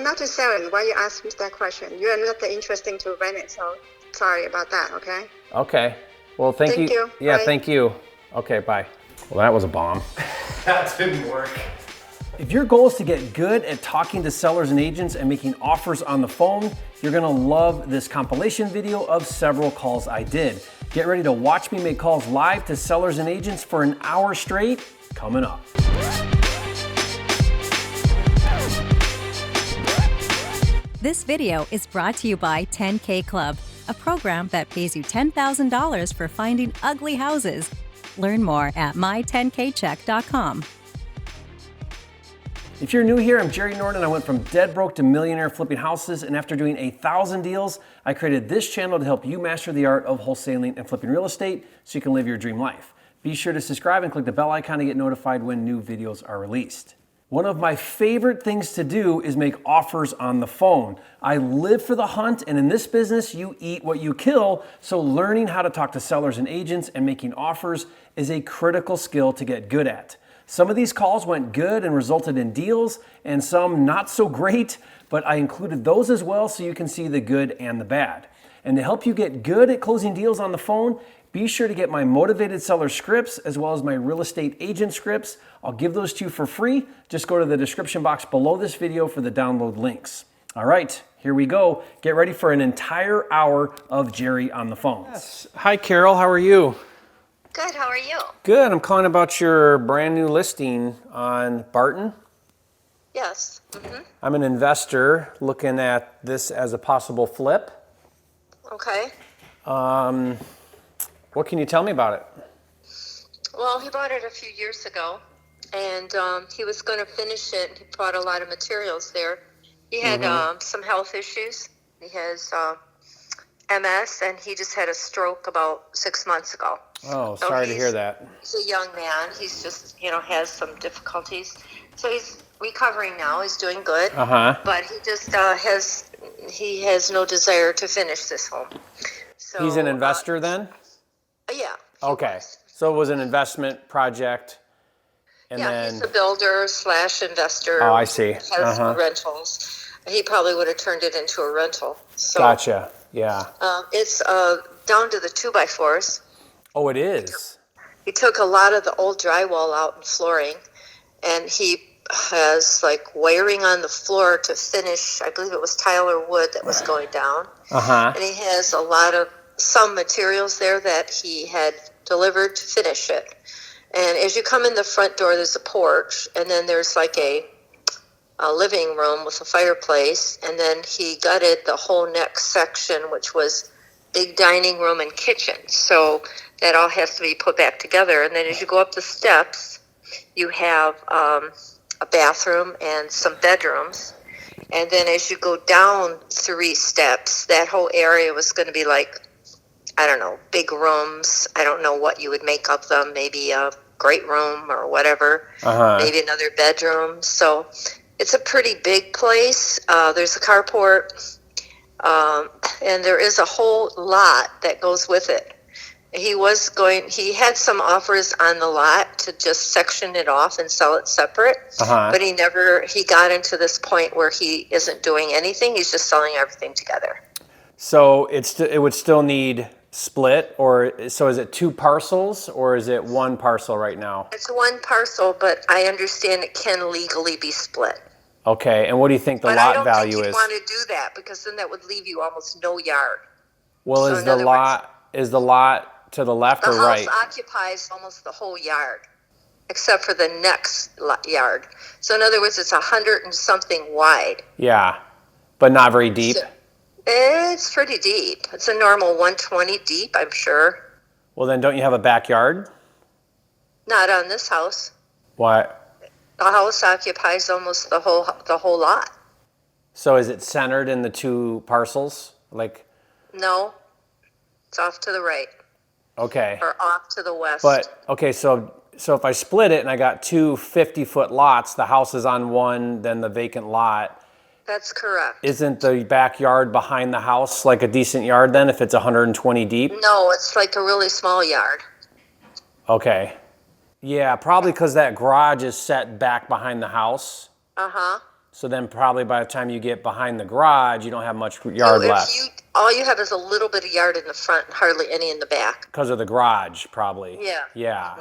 I'm not selling. Why you ask me that question? You are not interested to rent it, so sorry about that, okay? Okay. Well, thank you. Thank you. Yeah, Bye. thank you. Okay, bye. Well, that was a bomb. That didn't work. If your goal is to get good at talking to sellers and agents and making offers on the phone, you're gonna love this compilation video of several calls I did. Get ready to watch me make calls live to sellers and agents for an hour straight, coming up. This video is brought to you by 10K Club, a program that pays you $10,000 for finding ugly houses. Learn more at my10kcheck.com. If you're new here, I'm Jerry Norton. I went from dead broke to millionaire flipping houses, and after doing 1,000 deals, I created this channel to help you master the art of wholesaling and flipping real estate so you can live your dream life. Be sure to subscribe and click the bell icon to get notified when new videos are released. One of my favorite things to do is make offers on the phone. I live for the hunt, and in this business, you eat what you kill, so learning how to talk to sellers and agents and making offers is a critical skill to get good at. Some of these calls went good and resulted in deals, and some not so great, but I included those as well so you can see the good and the bad. And to help you get good at closing deals on the phone, be sure to get my motivated seller scripts as well as my real estate agent scripts. I'll give those to you for free. Just go to the description box below this video for the download links. All right, here we go. Get ready for an entire hour of Jerry on the phone. Yes. Hi, Carol. How are you? Good, how are you? Good. I'm calling about your brand new listing on Barton. Yes. Mm-hmm. I'm an investor looking at this as a possible flip. Okay. What can you tell me about it? Well, he bought it a few years ago, and he was going to finish it. He brought a lot of materials there. He had some health issues. He has MS, and he just had a stroke about 6 months ago. Oh, sorry to hear that. He's a young man. He's just, has some difficulties. So he's recovering now. He's doing good. But he just has no desire to finish this home. So, he's an investor then? Yeah. Okay. So it was an investment project. And then he's a builder / investor. Oh, I see. Has rentals. He probably would have turned it into a rental. So, gotcha. Yeah. It's down to the 2x4s. Oh, it is? He took a lot of the old drywall out and flooring, and he has wiring on the floor to finish. I believe it was Tyler wood that was going down. And he has some materials there that he had delivered to finish it. And as you come in the front door, there's a porch, and then there's a living room with a fireplace, and then he gutted the whole next section, which was big dining room and kitchen. So that all has to be put back together. And then as you go up the steps, you have a bathroom and some bedrooms. And then as you go down 3 steps, that whole area was going to be big rooms. I don't know what you would make of them. Maybe a great room or whatever. Maybe another bedroom. So it's a pretty big place. There's a carport. And there is a whole lot that goes with it. He had some offers on the lot to just section it off and sell it separate. But he got into this point where he isn't doing anything. He's just selling everything together. So it would still need split, so is it 2 parcels or is it 1 parcel right now? It's 1 parcel, but I understand it can legally be split. Okay, and what do you think the lot value is? But I don't think you'd want to do that because then that would leave you almost no yard. Well, so is the lot to the left or right? The house occupies almost the whole yard, except for the next yard. So in other words, it's 100 and something wide. Yeah, but not very deep. So, it's pretty deep. It's a normal 120 deep, I'm sure. Well, then don't you have a backyard? Not on this house. What? The house occupies almost the whole lot. So is it centered in the 2 parcels? No, it's off to the right. Okay. Or off to the west. But okay, so if I split it and I got 2 50-foot lots, the house is on one, then the vacant lot. That's correct. Isn't the backyard behind the house a decent yard then if it's 120 deep? No, it's a really small yard. Okay. Yeah, probably because that garage is set back behind the house. So then probably by the time you get behind the garage, you don't have much yard left. All you have is a little bit of yard in the front and hardly any in the back. Because of the garage, probably. Yeah. Yeah.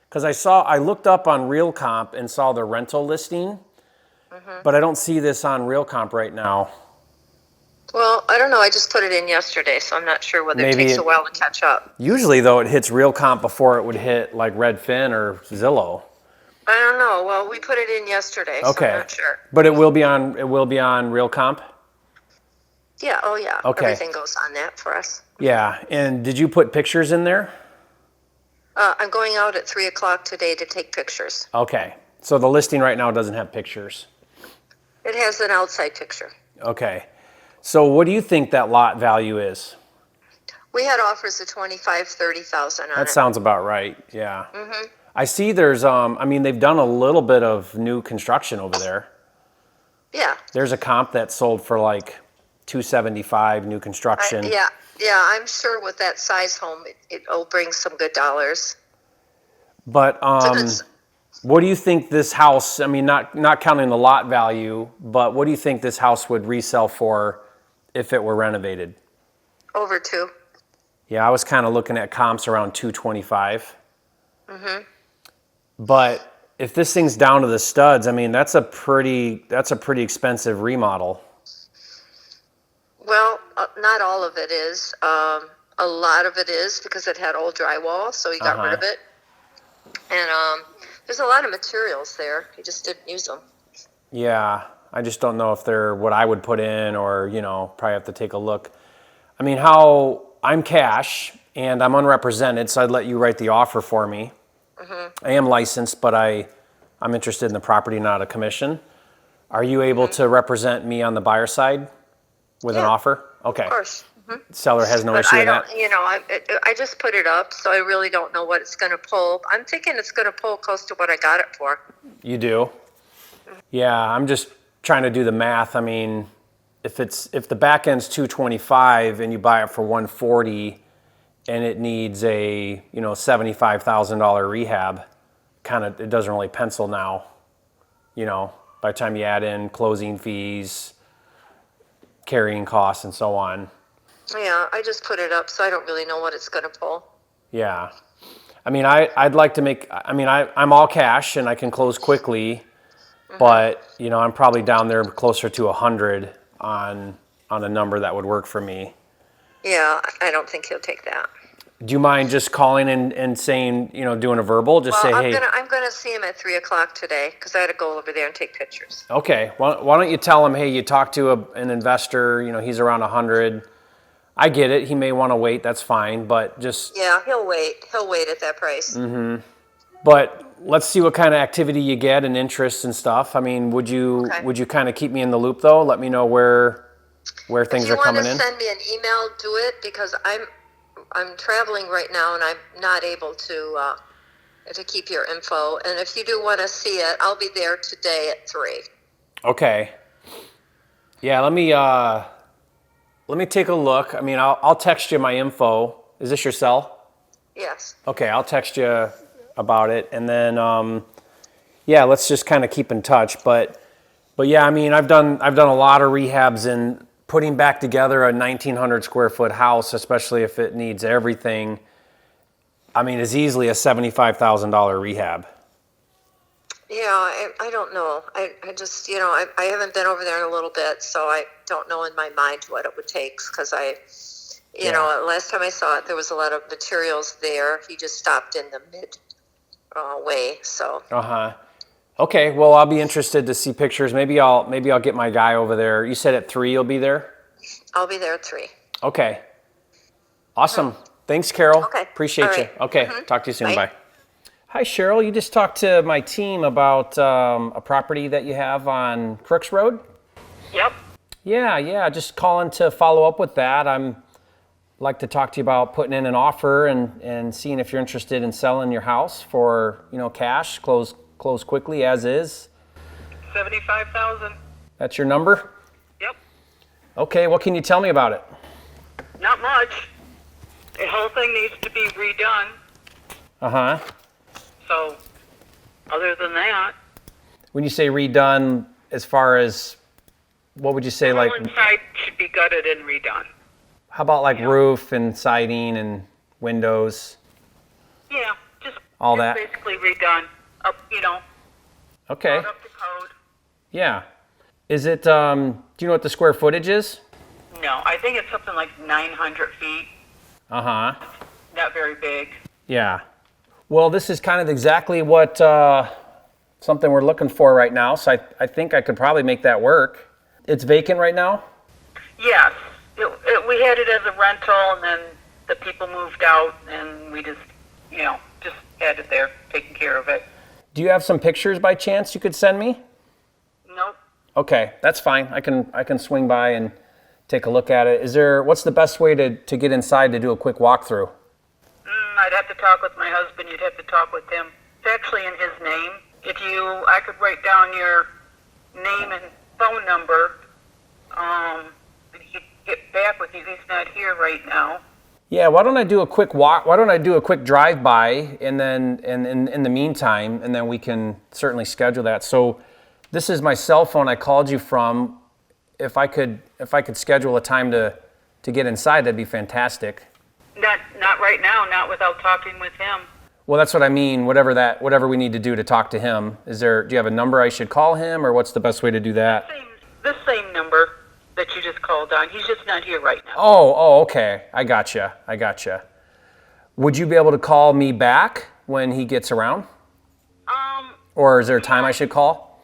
Because I looked up on Real Comp and saw the rental listing, but I don't see this on Real Comp right now. Well, I don't know. I just put it in yesterday, so I'm not sure whether it takes a while to catch up. Usually, though, it hits Real Comp before it would hit like Redfin or Zillow. I don't know. Well, we put it in yesterday, so I'm not sure. But it will be on Real Comp? Yeah, oh yeah. Okay. Everything goes on that for us. Yeah, and did you put pictures in there? I'm going out at 3 o'clock today to take pictures. Okay, so the listing right now doesn't have pictures. It has an outside picture. Okay, so what do you think that lot value is? We had offers of $25,000, $30,000 on it. That sounds about right, yeah. I see there's, they've done a little bit of new construction over there. Yeah. There's a comp that sold for like $275 new construction. Yeah, I'm sure with that size home, it'll bring some good dollars. But what do you think this house, not counting the lot value, but what do you think this house would resell for if it were renovated? Over 2. Yeah, I was kind of looking at comps around 225. But if this thing's down to the studs, that's a pretty expensive remodel. Well, not all of it is. A lot of it is because it had old drywall, so he got rid of it. And there's a lot of materials there. He just didn't use them. Yeah, I just don't know if they're what I would put in or, probably have to take a look. I'm cash and I'm unrepresented, so I'd let you write the offer for me. I am licensed, but I'm interested in the property, not a commission. Are you able to represent me on the buyer side? With an offer? Okay. Of course. Seller has no issue with that? I just put it up, so I really don't know what it's going to pull. I'm thinking it's going to pull close to what I got it for. You do? Yeah, I'm just trying to do the math. If the back end's $225 and you buy it for $140 and it needs a $75,000 rehab, it doesn't really pencil now. By the time you add in closing fees, carrying costs and so on. Yeah, I just put it up, so I don't really know what it's going to pull. Yeah. I'd like to make, I'm all cash and I can close quickly, but, I'm probably down there closer to 100 on a number that would work for me. Yeah, I don't think he'll take that. Do you mind just calling and saying, doing a verbal? Just say, hey. I'm gonna see him at 3 o'clock today because I had to go over there and take pictures. Okay. Why don't you tell him, hey, you talked to an investor, he's around 100. I get it. He may want to wait. That's fine. But just. Yeah, he'll wait. He'll wait at that price. But let's see what kind of activity you get and interest and stuff. Would you kind of keep me in the loop though? Let me know where things are coming in. If you want to send me an email, do it because I'm traveling right now and I'm not able to keep your info. And if you do want to see it, I'll be there today at 3. Okay. Yeah, let me take a look. I'll text you my info. Is this your cell? Yes. Okay, I'll text you about it, and then let's just kind of keep in touch. But yeah, I've done a lot of rehabs and putting back together a 1,900 square foot house, especially if it needs everything, is easily a $75,000 rehab. Yeah, I don't know. I just, I haven't been over there in a little bit, so I don't know in my mind what it would take because last time I saw it, there was a lot of materials there. He just stopped in the mid way, so. Okay, well, I'll be interested to see pictures. Maybe I'll get my guy over there. You said at 3 you'll be there? I'll be there at 3. Okay. Awesome. Thanks, Carol. Okay. Appreciate you. Right. Okay, talk to you soon. Bye. Hi, Cheryl. You just talked to my team about a property that you have on Crooks Road? Yep. Yeah, just calling to follow up with that. I'm like to talk to you about putting in an offer and seeing if you're interested in selling your house for, cash, close quickly as is. $75,000. That's your number? Yep. Okay, what can you tell me about it? Not much. The whole thing needs to be redone. So, other than that. When you say redone, as far as, what would you say, The like, whole inside should be gutted and redone. how about like roof and siding and windows? Yeah, just All just that? basically redone. Up, Okay. up to code. Yeah. Is it, do you know what the square footage is? No, I think it's something like 900 feet. Uh-huh. Not very big. Yeah. Well, this is kind of exactly what, something we're looking for right now, so I think I could probably make that work. It's vacant right now? Yes, we had it as a rental, and then the people moved out, and we just had it there, taking care of it. Do you have some pictures by chance you could send me? Nope. Okay, that's fine. I can swing by and take a look at it. What's the best way to get inside to do a quick walkthrough? I'd have to talk with my husband. You'd have to talk with him. It's actually in his name. I could write down your name and phone number. And he could get back with you. He's not here right now. Yeah, why don't I do a quick walk? Why don't I do a quick drive-by, and then in the meantime, and then we can certainly schedule that. So this is my cell phone I called you from. If I could schedule a time to get inside, that'd be fantastic. Not right now. Not without talking with him. Well, that's what I mean. Whatever we need to do to talk to him. Do you have a number I should call him, or what's the best way to do that? This same number that you just called on. He's just not here right now. Oh, okay. I gotcha. Would you be able to call me back when he gets around? Or is there a time I should call?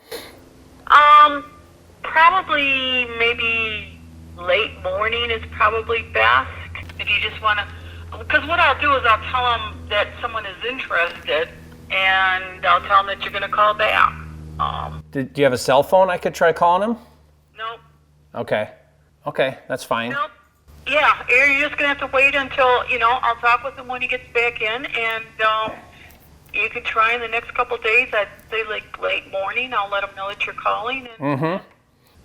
Probably maybe late morning is probably best. If you just want to, because what I'll do is I'll tell him that someone is interested, and I'll tell him that you're going to call back. Do you have a cell phone I could try calling him? Nope. Okay, that's fine. Nope. Yeah, you're just going to have to wait until, I'll talk with him when he gets back in, and you can try in the next couple of days. I'd say like late morning. I'll let him know that you're calling and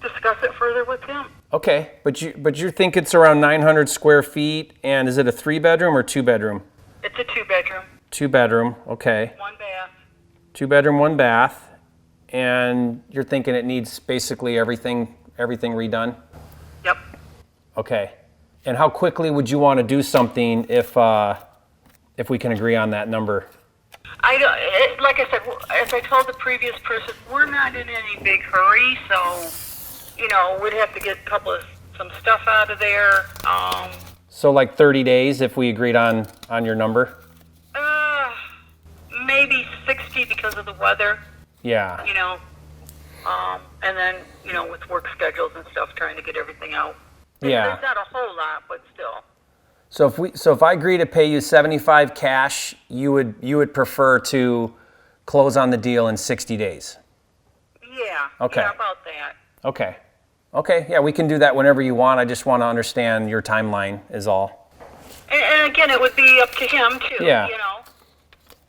discuss it further with him. Okay, but you think it's around 900 square feet, and is it a 3-bedroom or 2-bedroom? It's a 2-bedroom. 2-bedroom, okay. 1 bath. 2-bedroom, 1 bath, and you're thinking it needs basically everything redone? Yep. Okay. And how quickly would you want to do something if we can agree on that number? Like I said, as I told the previous person, we're not in any big hurry, so we'd have to get some stuff out of there. So like 30 days if we agreed on your number? Maybe 60 because of the weather. Yeah. And then with work schedules and stuff, trying to get everything out. Yeah. There's not a whole lot, but still. So if I agree to pay you 75 cash, you would prefer to close on the deal in 60 days? Yeah. Okay. Yeah, about that. Okay, yeah, we can do that whenever you want. I just want to understand your timeline is all. And again, it would be up to him too. Yeah.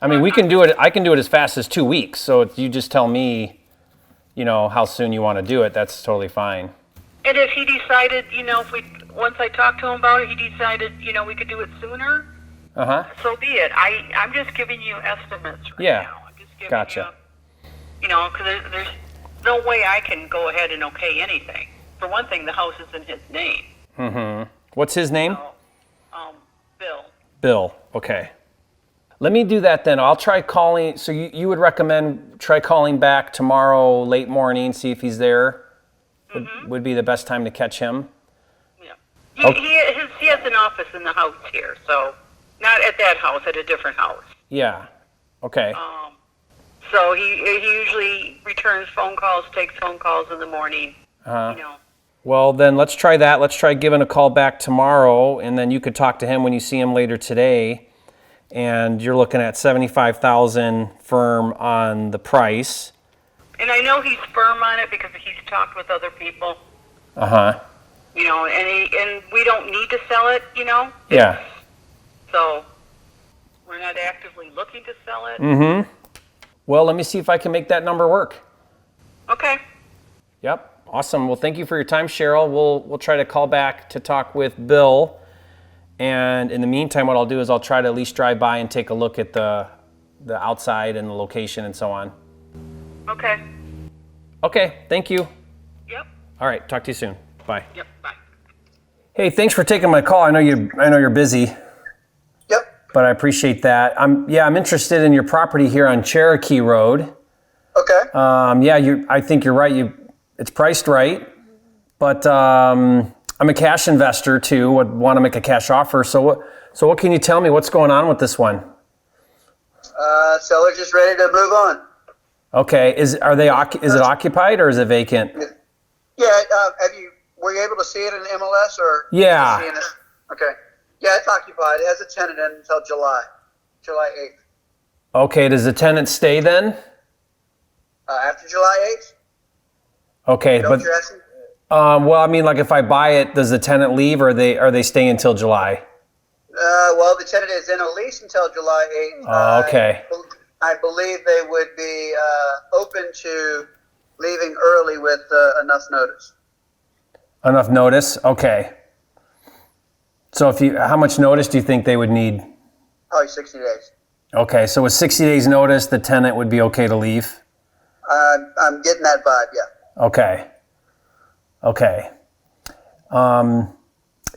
I mean, we can do it. I can do it as fast as 2 weeks. So if you just tell me, how soon you want to do it, that's totally fine. And if he decided, once I talked to him about it, he decided, we could do it sooner. So be it. I'm just giving you estimates right now. I'm just giving Gotcha. because there's no way I can go ahead and okay anything. For one thing, the house is in his name. What's his name? So, Bill. Bill. Okay. Let me do that then. I'll try calling. So you would recommend try calling back tomorrow late morning, see if he's there. Would be the best time to catch him. Yeah. He has an office in the house here, so not at that house, at a different house. Yeah. Okay. So he usually returns phone calls, takes phone calls in the morning. Well, then let's try that. Let's try giving a call back tomorrow, and then you could talk to him when you see him later today. And you're looking at $75,000 firm on the price. And I know he's firm on it because he's talked with other people. And we don't need to sell it, Yeah. So we're not actively looking to sell it. Well, let me see if I can make that number work. Okay. Yep. Awesome. Well, thank you for your time, Cheryl. We'll try to call back to talk with Bill. And in the meantime, what I'll do is I'll try to at least drive by and take a look at the outside and the location and so on. Okay. Okay, thank you. Yep. All right, talk to you soon. Bye. Yep. Bye. Hey, thanks for taking my call. I know you're busy. Yep. But I appreciate that. I'm interested in your property here on Cherokee Road. Okay. I think you're right. It's priced right, but I'm a cash investor too. Would want to make a cash offer. So what can you tell me? What's going on with this one? Seller's just ready to move on. Okay. Is it occupied or is it vacant? Yeah. Were you able to see it in MLS or? Yeah. Seeing it? Okay. Yeah, it's occupied. It has a tenant in until July 8th. Okay. Does the tenant stay then? After July 8th? Okay, You know but what you're asking? well, I mean, like if I buy it, does the tenant leave or are they staying until July? Well, the tenant is in a lease until July 8th. Oh, okay. I believe they would be open to leaving early with enough notice. Enough notice? Okay. So how much notice do you think they would need? Probably 60 days. Okay, so with 60 days notice, the tenant would be okay to leave? I'm getting that vibe, yeah. Okay.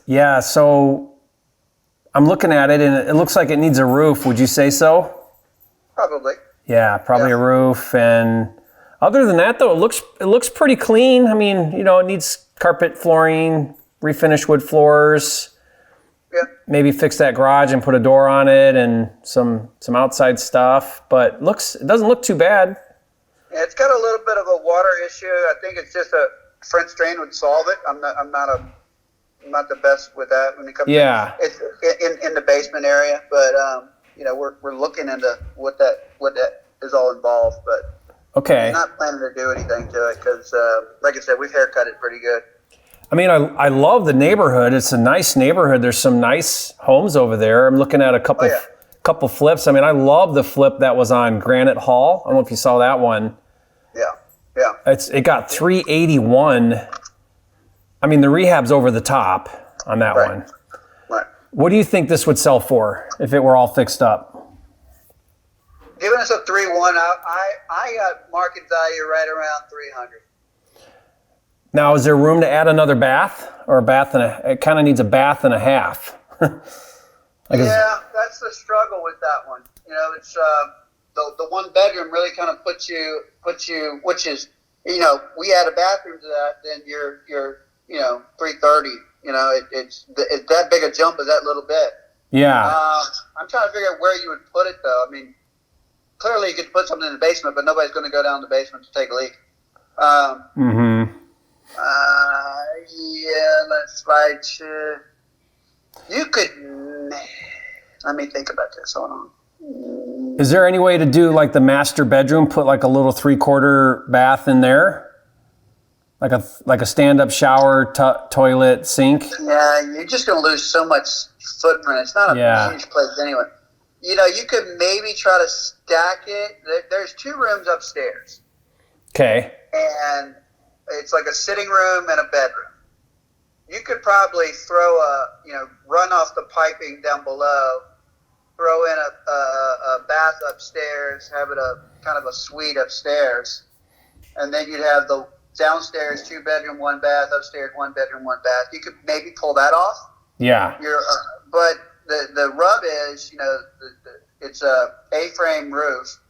Yeah, so I'm looking at it and it looks like it needs a roof. Would you say so? Probably. Yeah, probably a roof. And other than that, though, it looks pretty clean. I mean, it needs carpet flooring, refinish wood floors. Yeah. Maybe fix that garage and put a door on it and some outside stuff. But it doesn't look too bad. Yeah, it's got a little bit of a water issue. I think it's just a French drain would solve it. I'm not the best with that when it comes. Yeah. To it's in the basement area, but we're looking into what that is all involved. But okay. I'm not planning to do anything to it because, like I said, we've haircut it pretty good. I mean, I love the neighborhood. It's a nice neighborhood. There's some nice homes over there. I'm looking at a couple flips. I mean, I love the flip that was on Granite Hall. I don't know if you saw that one. Yeah. It got 381. I mean, the rehab's over the top on that one. Right. What do you think this would sell for if it were all fixed up? Giving us a 3-1, I got market value right around 300. Now, is there room to add another bath or it kind of needs a bath and a half? Yeah, that's the struggle with that one. It's the one bedroom really kind of puts you, which is, we add a bathroom to that, then you're 330. It's that big a jump as that little bit. Yeah. I'm trying to figure out where you would put it though. I mean, clearly you could put something in the basement, but nobody's going to go down the basement to take a leak. Yeah, let's try to. You could. Let me think about this. Hold on. Is there any way to do like the master bedroom, put like a little 3/4 bath in there? Like a stand-up shower, toilet, sink? Yeah, you're just going to lose so much footprint. It's not a huge place anyway. You could maybe try to stack it. There's 2 rooms upstairs. Okay. And it's like a sitting room and a bedroom. You could probably throw run off the piping down below, throw in a bath upstairs, have it a kind of a suite upstairs, and then you'd have the downstairs 2 bedroom, 1 bath, upstairs 1 bedroom, 1 bath. You could maybe pull that off. Yeah. But the rub is, it's a A-frame roof,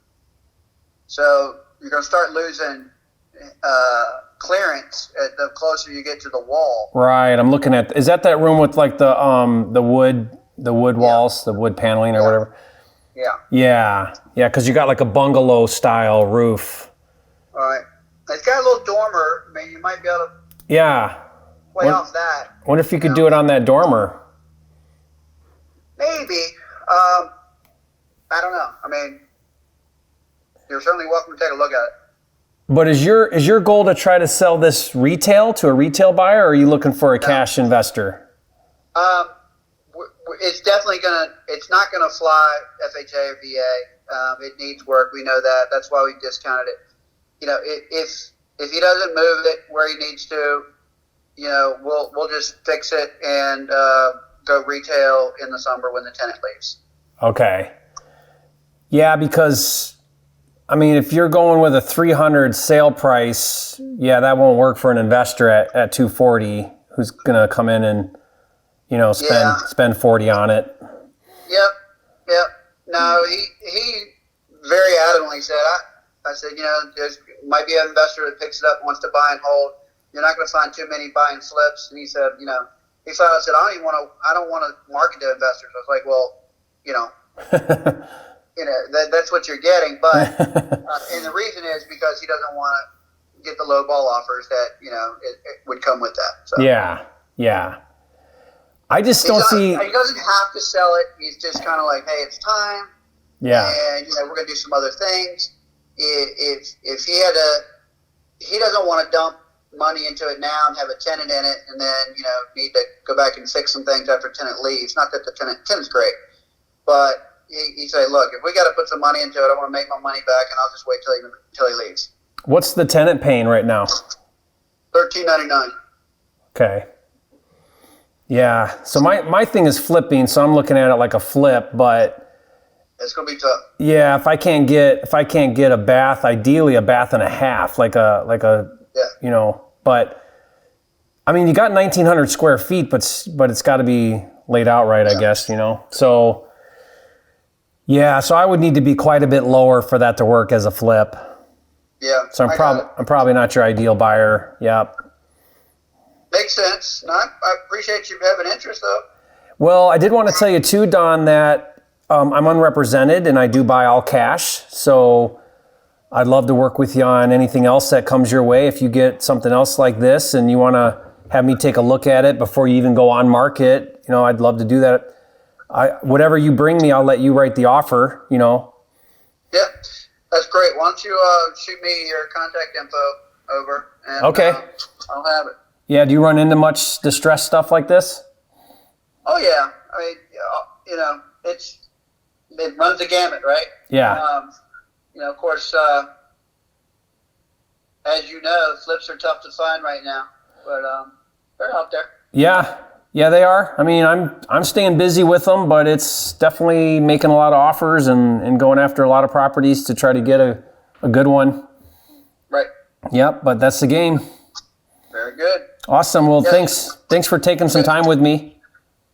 so you're going to start losing clearance the closer you get to the wall. Right. I'm looking at. Is that room with like the wood walls, the wood paneling or whatever? Yeah. Yeah. Yeah. Because you got like a bungalow style roof. All right. It's got a little dormer. I mean, you might be able to play off that. Wonder if you could do it on that dormer. Maybe. I don't know. I mean, you're certainly welcome to take a look at it. But is your goal to try to sell this retail to a retail buyer, or are you looking for a cash investor? It's definitely it's not gonna fly FHA or VA. It needs work. We know that. That's why we discounted it. If he doesn't move it where he needs to, we'll just fix it and go retail in the summer when the tenant leaves. Okay. Yeah, because I mean, if you're going with a 300 sale price, yeah, that won't work for an investor at 240 who's going to come in and, you know, spend 40 on it. Yep. No, he very adamantly said, I said, you know, there's might be an investor that picks it up, wants to buy and hold. You're not going to find too many buying flips. And he said, you know, I said, I don't want to market to investors. I was like, well, you know, that's what you're getting. But, and the reason is because he doesn't want to get the low ball offers that, you know, it would come with that. So. Yeah. I just don't see. He doesn't have to sell it. He's just kind of like, hey, it's time. Yeah. And, you know, we're going to do some other things. If he had he doesn't want to dump money into it now and have a tenant in it and then, you know, need to go back and fix some things after a tenant leaves. Not that the tenant's great, but he said, look, if we got to put some money into it, I want to make my money back and I'll just wait till he leaves. What's the tenant paying right now? $13.99. Okay. Yeah. So my thing is flipping, so I'm looking at it like a flip, but it's gonna be tough. Yeah, if I can't get a bath, ideally a bath and a half, like a you know, but I mean, you got 1,900 square feet, but it's got to be laid out right, I guess, you know. So yeah, so I would need to be quite a bit lower for that to work as a flip. Yeah. So I'm probably not your ideal buyer. Yep. Makes sense. No, I appreciate you having interest, though. Well, I did want to tell you too, Don, that I'm unrepresented and I do buy all cash. So I'd love to work with you on anything else that comes your way. If you get something else like this and you want to have me take a look at it before you even go on market, you know, I'd love to do that. Whatever you bring me, I'll let you write the offer, you know. Yeah, that's great. Why don't you shoot me your contact info over and okay. I'll have it. Yeah, do you run into much distress stuff like this? Oh, yeah. I mean, you know, it runs the gamut, right? Yeah. You know, of course, as you know, flips are tough to find right now, but they're out there. Yeah, they are. I mean, I'm staying busy with them, but it's definitely making a lot of offers and going after a lot of properties to try to get a good one. Right. Yep, but that's the game. Very good. Awesome. Well, thanks for taking some time with me.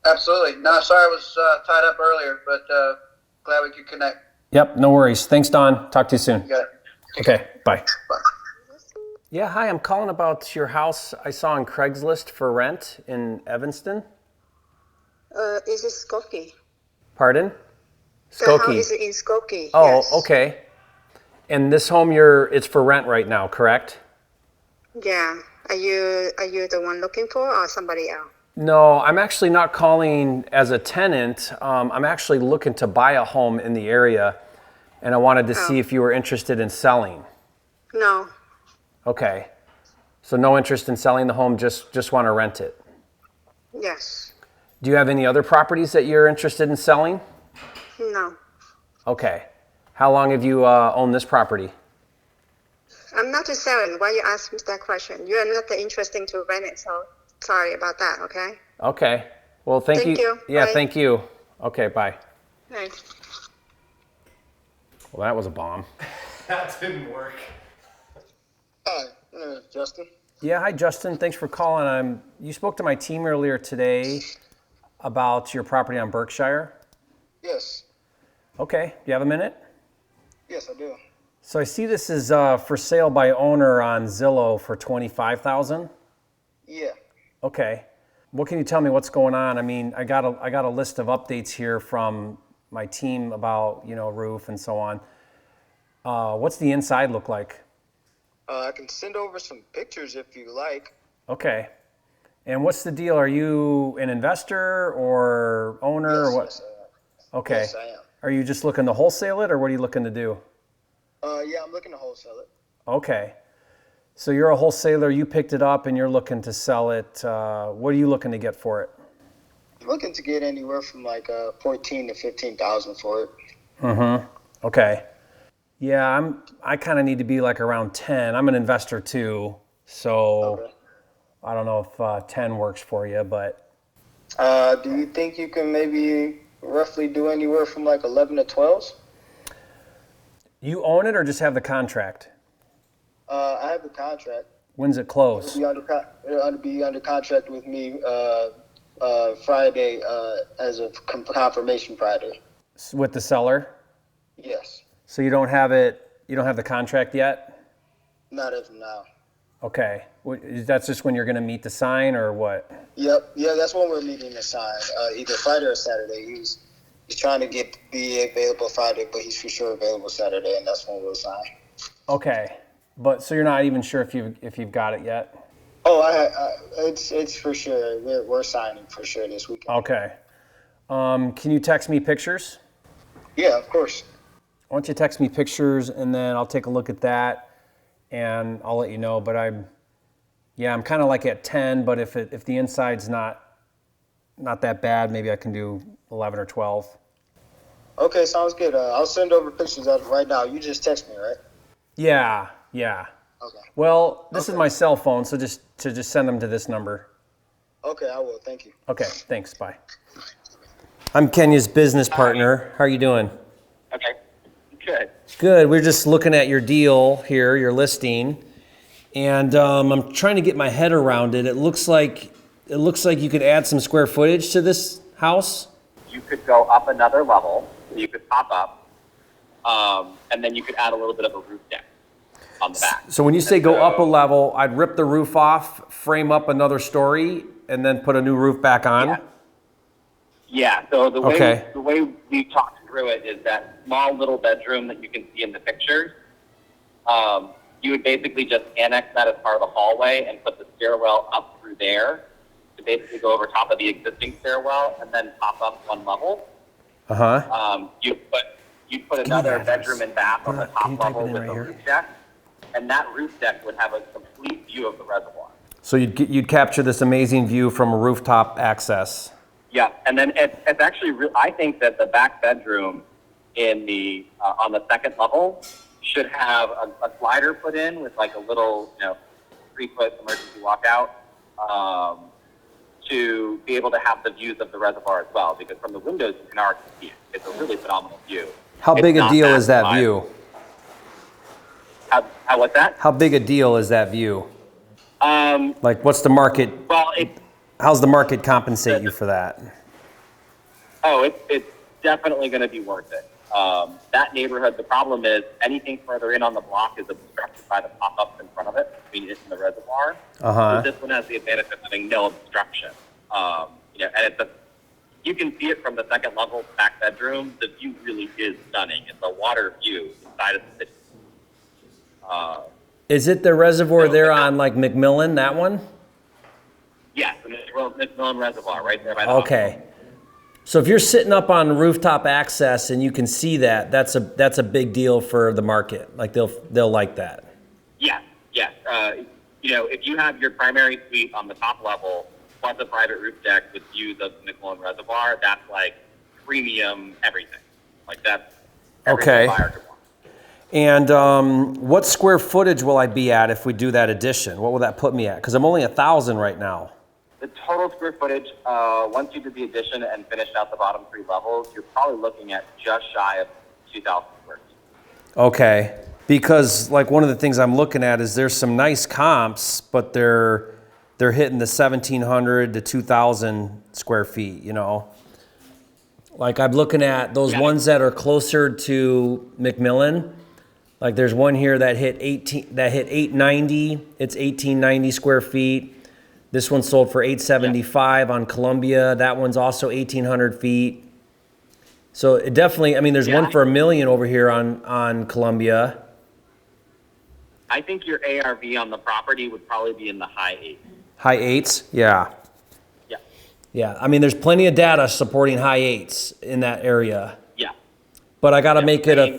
Absolutely. No, sorry I was tied up earlier, but glad we could connect. Yep, no worries. Thanks, Don. Talk to you soon. You got it. Okay, bye. Bye. Yeah, hi. I'm calling about your house I saw on Craigslist for rent in Evanston. Is it Skokie? Pardon? The house is in Skokie. Oh, yes. Okay. And this home it's for rent right now, correct? Yeah. Are you the one looking for or somebody else? No, I'm actually not calling as a tenant. I'm actually looking to buy a home in the area, and I wanted to see if you were interested in selling. No. Okay. So no interest in selling the home, just want to rent it. Yes. Do you have any other properties that you're interested in selling? No. Okay. How long have you owned this property? I'm not just selling. Why you ask me that question? You are not interested to rent it, so sorry about that, okay? Okay. Well, thank you. Yeah, bye. Thank you. Okay, bye. Thanks. Well, that was a bomb. That didn't work. Hi, Justin. Yeah, hi, Justin. Thanks for calling. You spoke to my team earlier today about your property on Berkshire. Yes. Okay. Do you have a minute? Yes, I do. So I see this is for sale by owner on Zillow for $25,000. Yeah. Okay. What can you tell me what's going on? I mean, I got a list of updates here from my team about, you know, roof and so on. What's the inside look like? I can send over some pictures if you like. Okay. And what's the deal? Are you an investor or owner or what? Yes, I am. Okay. Yes, I am. Are you just looking to wholesale it or what are you looking to do? Yeah, I'm looking to wholesale it. Okay. So you're a wholesaler, you picked it up and you're looking to sell it. What are you looking to get for it? I'm looking to get anywhere from like 14 to 15,000 for it. Mm-hmm. Okay. Yeah, I kind of need to be like around 10. I'm an investor too, so Okay. I don't know if 10 works for you, but. Do you think you can maybe roughly do anywhere from like 11 to 12? You own it or just have the contract? I have the contract. When's it close? It'll be under contract with me Friday as of confirmation Friday. With the seller? Yes. So you don't have the contract yet? Not as of now. Okay. That's just when you're going to meet to sign or what? Yep. Yeah, that's when we're meeting to sign. Either Friday or Saturday. He's trying to be available Friday, but he's for sure available Saturday, and that's when we'll sign. Okay. But so you're not even sure if you've got it yet? Oh, it's for sure. We're signing for sure this weekend. Okay. Can you text me pictures? Yeah, of course. Why don't you text me pictures and then I'll take a look at that and I'll let you know. But I'm kind of like at 10, but if the inside's not that bad, maybe I can do 11 or 12. Okay, sounds good. I'll send over pictures of it right now. You just text me, right? Yeah. Okay. Well, this is my cell phone, so just send them to this number. Okay, I will. Thank you. Okay, thanks. Bye. I'm Kenya's business partner. How are you doing? Okay. Good. Good. We're just looking at your deal here, your listing, and I'm trying to get my head around it. It looks like you could add some square footage to this house. You could go up another level. You could pop up, and then you could add a little bit of a roof deck on the back. So when you say go up a level, I'd rip the roof off, frame up another story, and then put a new roof back on? Yeah. So the Okay. way we talked through it is that small little bedroom that you can see in the pictures. You would basically just annex that as part of the hallway and put the stairwell up through there to basically go over top of the existing stairwell and then pop up one level. You'd put another bedroom and bath on the top level with a roof deck, and that roof deck would have a complete view of the reservoir. So you'd capture this amazing view from a rooftop access. Yeah, and then it's actually I think that the back bedroom in the on the second level should have a slider put in with like a little 3-foot emergency walkout to be able to have the views of the reservoir as well, because from the windows you can already see it. It's a really phenomenal view. How big a deal is that view? What's that? How big a deal is that view? Like, what's the market? Well, how's the market compensate you for that? Oh, it's definitely going to be worth it. That neighborhood, the problem is anything further in on the block is obstructed by the pop-ups in front of it between it and the reservoir. So this one has the advantage of having no obstruction. And you can see it from the second level back bedroom. The view really is stunning. It's a water view inside of the city. Is it the reservoir there on like McMillan, that one? Yes, the McMillan Reservoir right there by the Okay. So if you're sitting up on rooftop access and you can see that, that's a big deal for the market. Like they'll like that. Yes. If you have your primary suite on the top level plus a private roof deck with views of the McMillan Reservoir, that's like premium everything. Like that's everything a buyer could want. And what square footage will I be at if we do that addition? What will that put me at? Because I'm only 1,000 right now. The total square footage, once you did the addition and finished out the bottom 3 levels, you're probably looking at just shy of 2,000 square feet. Okay, because like one of the things I'm looking at is there's some nice comps, but they're hitting the 1,700 to 2,000 square feet. Like I'm looking at those ones that are closer to McMillan. Like there's one here that hit 890. It's 1,890 square feet. This one sold for $875 on Columbia. That one's also 1,800 feet. So it definitely, there's one for $1 million over here on Columbia. I think your ARV on the property would probably be in the high 8s. High 8s? Yeah. Yeah. Yeah, there's plenty of data supporting high 8s in that area. Yeah. But I gotta make it a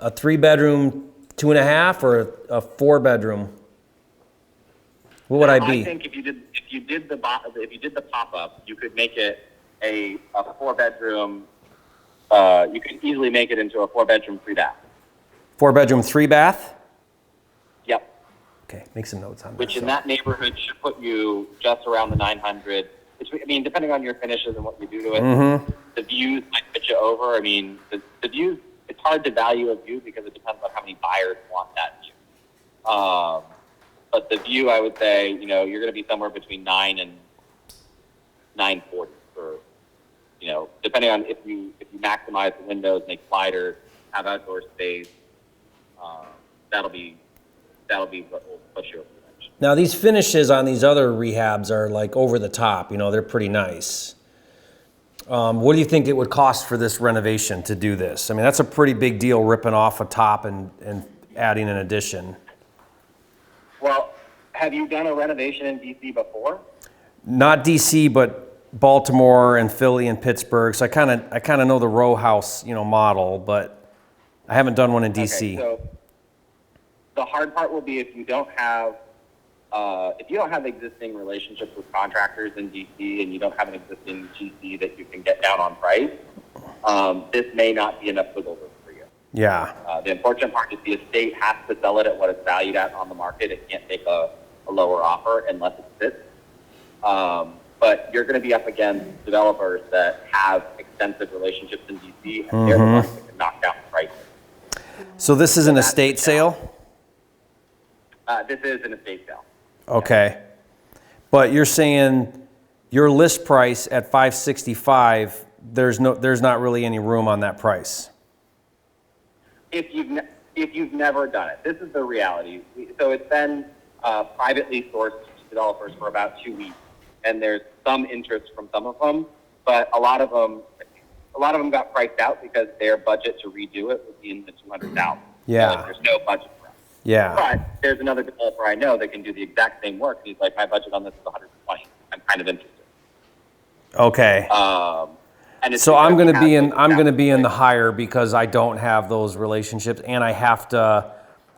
3-bedroom, 2.5, or a 4-bedroom. What would I be? I think if you did the pop up, you could make it a 4-bedroom. You could easily make it into a 4-bedroom, 3-bath. 4-bedroom, 3-bath. Yep. Okay, make some notes on that. Which in that neighborhood should put you just around the 900. Depending on your finishes and what you do to it, the views might put you over. The views. It's hard to value a view because it depends on how many buyers want that view. But the view, I would say, you're going to be somewhere between 9 and 940 for, depending on if you maximize the windows, make sliders, have outdoor space. That'll be what will push you over the edge. Now these finishes on these other rehabs are like over the top. They're pretty nice. What do you think it would cost for this renovation to do this? I mean, that's a pretty big deal, ripping off a top and adding an addition. Well, have you done a renovation in DC before? Not DC, but Baltimore and Philly and Pittsburgh. So I kind of know the row house, model, but I haven't done one in DC. Okay, so the hard part will be if you don't have existing relationships with contractors in DC and you don't have an existing GC that you can get down on price, this may not be enough wiggle room for you. Yeah. The unfortunate part is the estate has to sell it at what it's valued at on the market. It can't take a lower offer unless it fits. But you're going to be up against developers that have extensive relationships in DC, and they're the ones that can knock down the prices. So this is an estate sale? This is an estate sale. Okay. But you're saying your list price at $565, there's not really any room on that price. If you've never done it, this is the reality. So it's been privately sourced to developers for about 2 weeks, and there's some interest from some of them, but a lot of them got priced out because their budget to redo it would be in the $200,000. Yeah. So there's no budget for it. Yeah. But there's another developer I know that can do the exact same work. He's like, my budget on this is $120. I'm kind of interested. Okay. And it's So I'm going to be in the higher because I don't have those relationships, and I have to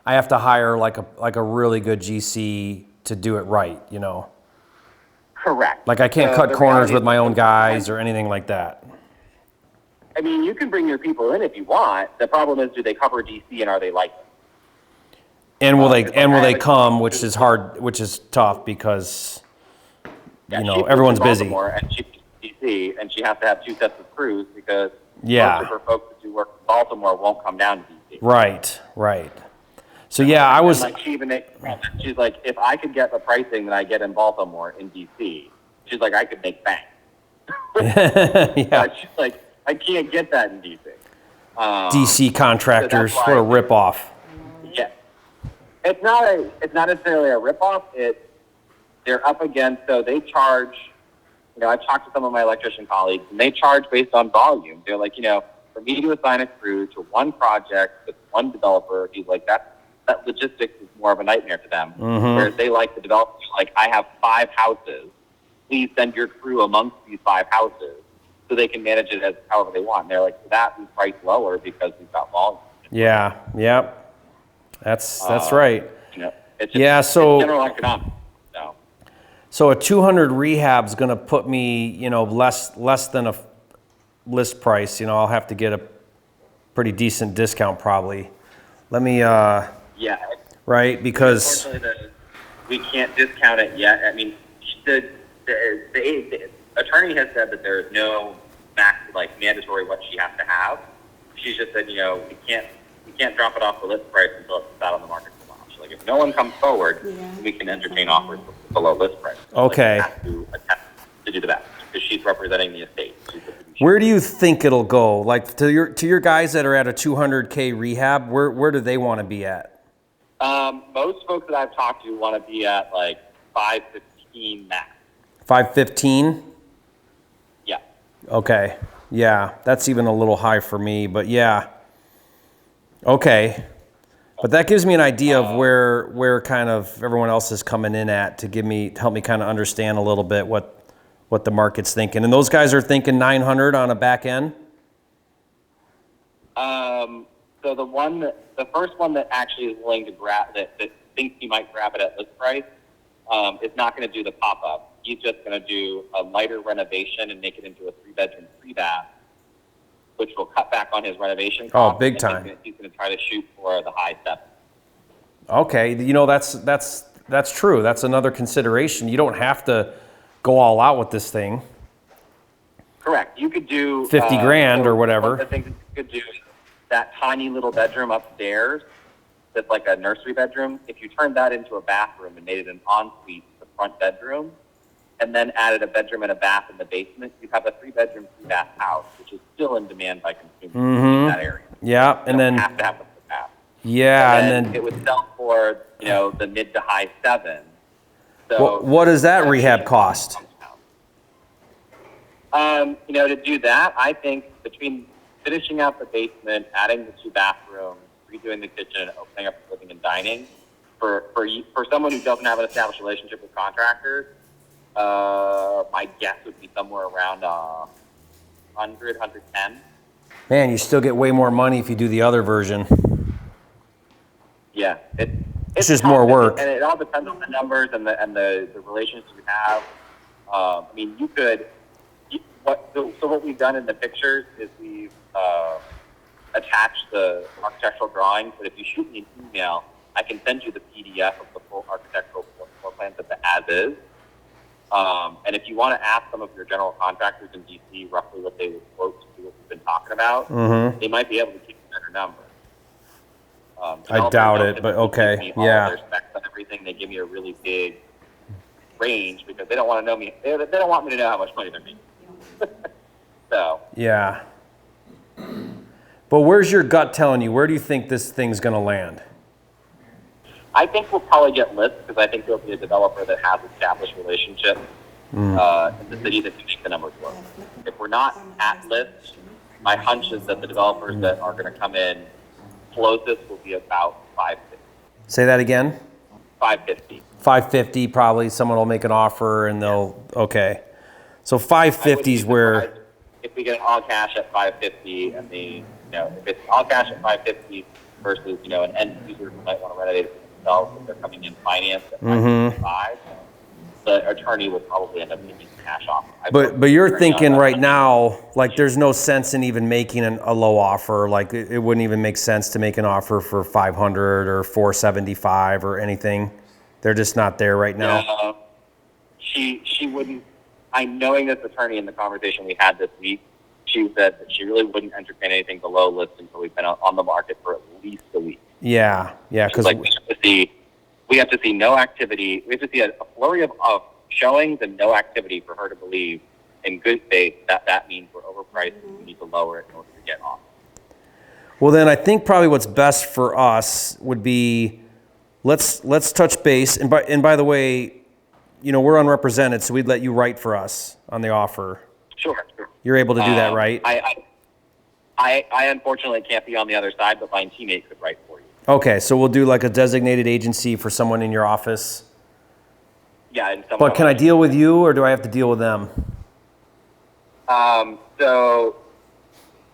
hire like a really good GC to do it right, Correct. Like I can't cut corners with my own guys or anything like that. I mean, you can bring your people in if you want. The problem is, do they cover DC and are they licensed? And will they come, which is hard, which is tough because everyone's busy. And she's DC, and she has to have 2 sets of crews because most of her folks that do work in Baltimore won't come down to DC. Right. So yeah, I was. She's like, if I could get the pricing that I get in Baltimore in DC, she's like, I could make bank. Yeah. But she's like, I can't get that in DC. DC contractors, what a ripoff. Yeah, it's not necessarily a ripoff. They're up against, so they charge. I've talked to some of my electrician colleagues, and they charge based on volume. They're like, for me to assign a crew to one project with one developer, he's like, that logistics is more of a nightmare to them. Whereas they like the developers, like, I have 5 houses. Please send your crew amongst these 5 houses so they can manage it as however they want. And they're like, for that, we price lower because we've got volume. Yeah. Yep. That's right. It's just, so it's general economics. So a 200 rehab's going to put me, less than a list price. I'll have to get a pretty decent discount probably. Let me. Right, because unfortunately, we can't discount it yet. I mean, the attorney has said that there is no mandatory what she has to have. She's just said, we can't drop it off the list price until it's out on the market for a while. She's like, if no one comes forward, we can entertain offers below list price. Okay. Have to attempt to do that because she's representing the estate. Where do you think it'll go? Like to your guys that are at a 200K rehab, where do they want to be at? Most folks that I've talked to want to be at like 515 max. 515? Yeah. Okay. Yeah, that's even a little high for me, but yeah. Okay. But that gives me an idea of where kind of everyone else is coming in at to help me kind of understand a little bit what the market's thinking. And those guys are thinking 900 on a back end? So the first one that actually is willing to grab that thinks he might grab it at list price is not going to do the pop-up. He's just going to do a lighter renovation and make it into a 3-bedroom, 3-bath, which will cut back on his renovation cost. Oh, big time. He's going to try to shoot for the high 7. Okay, that's true. That's another consideration. You don't have to go all out with this thing. Correct. You could do 50 grand or whatever. One of the things you could do is that tiny little bedroom upstairs that's like a nursery bedroom, if you turned that into a bathroom and made it an ensuite, the front bedroom, and then added a bedroom and a bath in the basement, you'd have a 3-bedroom, 3-bath house, which is still in demand by consumers in that area. Yeah, You don't have to have the bath. Yeah, and then it would sell for, the mid to high 7s. So what does that rehab cost? To do that, I think between finishing out the basement, adding the 2 bathrooms, redoing the kitchen, and opening up the living and dining, for someone who doesn't have an established relationship with contractors, my guess would be somewhere around 100, 110. Man, you still get way more money if you do the other version. Yeah, it's just more work, and it all depends on the numbers and the relationships you have. You could. So what we've done in the pictures is we've attached the architectural drawings. But if you shoot me an email, I can send you the PDF of the full architectural floor plans of the as-is. And if you want to ask some of your general contractors in DC roughly what they would quote to do what we've been talking about, they might be able to give you a better number. I doubt it, but okay, yeah. Their specs and everything, they give me a really big range because they don't want to know me. They don't want me to know how much money they're making. So. Yeah. But where's your gut telling you? Where do you think this thing's going to land? I think we'll probably get lists because I think there'll be a developer that has established relationships in the city that can make the numbers work. If we're not at lists, my hunch is that the developers that are going to come in closest will be about 550. Say that again? 550. 550 probably. Someone will make an offer and they'll, okay. So 550 is where... If we get all cash at 550 and if it's all cash at 550 versus, an end user who might want to renovate it themselves if they're coming in financed at 555, the attorney would probably end up making a cash offer. But you're thinking right now, like there's no sense in even making a low offer. Like it wouldn't even make sense to make an offer for 500 or 475 or anything. They're just not there right now. No, she wouldn't. Knowing this attorney in the conversation we had this week, she said that she really wouldn't entertain anything below list until we've been on the market for at least a week. Yeah, because we have to see no activity. We have to see a flurry of showings and no activity for her to believe in good faith that means we're overpriced and we need to lower it in order to get off. Well, then I think probably what's best for us would be let's touch base. And by the way, we're unrepresented, so we'd let you write for us on the offer. Sure. You're able to do that, right? I unfortunately can't be on the other side, but my teammate could write for you. Okay, so we'll do like a designated agency for someone in your office. Yeah. But can I deal with you, or do I have to deal with them? So